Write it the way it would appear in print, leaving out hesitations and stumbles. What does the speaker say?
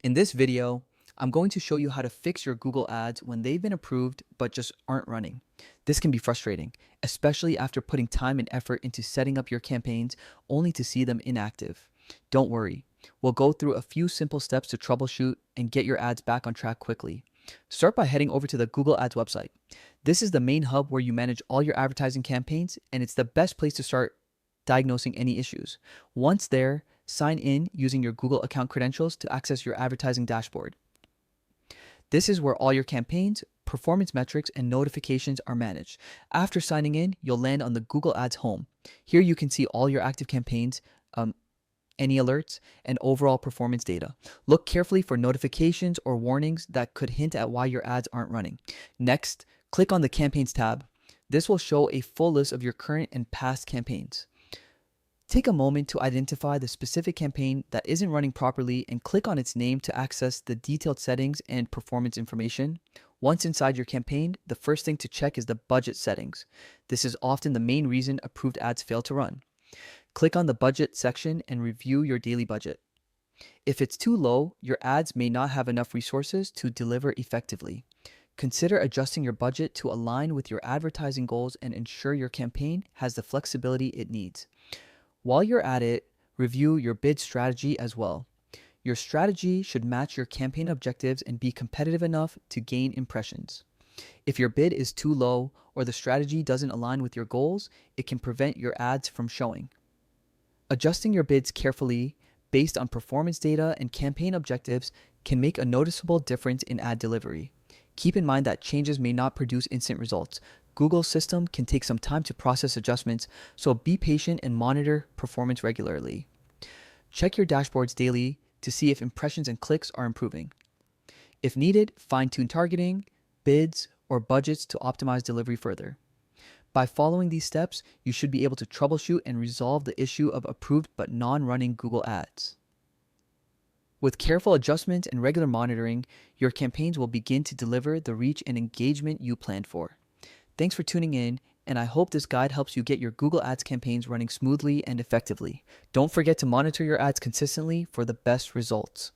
In this video, I'm going to show you how to fix your Google Ads when they've been approved but just aren't running. This can be frustrating, especially after putting time and effort into setting up your campaigns only to see them inactive. Don't worry, we'll go through a few simple steps to troubleshoot and get your ads back on track quickly. Start by heading over to the Google Ads website. This is the main hub where you manage all your advertising campaigns, and it's the best place to start diagnosing any issues. Once there, sign in using your Google account credentials to access your advertising dashboard. This is where all your campaigns, performance metrics, and notifications are managed. After signing in, you'll land on the Google Ads home. Here you can see all your active campaigns, any alerts, and overall performance data. Look carefully for notifications or warnings that could hint at why your ads aren't running. Next, click on the Campaigns tab. This will show a full list of your current and past campaigns. Take a moment to identify the specific campaign that isn't running properly and click on its name to access the detailed settings and performance information. Once inside your campaign, the first thing to check is the budget settings. This is often the main reason approved ads fail to run. Click on the budget section and review your daily budget. If it's too low, your ads may not have enough resources to deliver effectively. Consider adjusting your budget to align with your advertising goals and ensure your campaign has the flexibility it needs. While you're at it, review your bid strategy as well. Your strategy should match your campaign objectives and be competitive enough to gain impressions. If your bid is too low or the strategy doesn't align with your goals, it can prevent your ads from showing. Adjusting your bids carefully based on performance data and campaign objectives can make a noticeable difference in ad delivery. Keep in mind that changes may not produce instant results. Google's system can take some time to process adjustments, so be patient and monitor performance regularly. Check your dashboards daily to see if impressions and clicks are improving. If needed, fine-tune targeting, bids, or budgets to optimize delivery further. By following these steps, you should be able to troubleshoot and resolve the issue of approved but non-running Google Ads. With careful adjustments and regular monitoring, your campaigns will begin to deliver the reach and engagement you planned for. Thanks for tuning in, and I hope this guide helps you get your Google Ads campaigns running smoothly and effectively. Don't forget to monitor your ads consistently for the best results.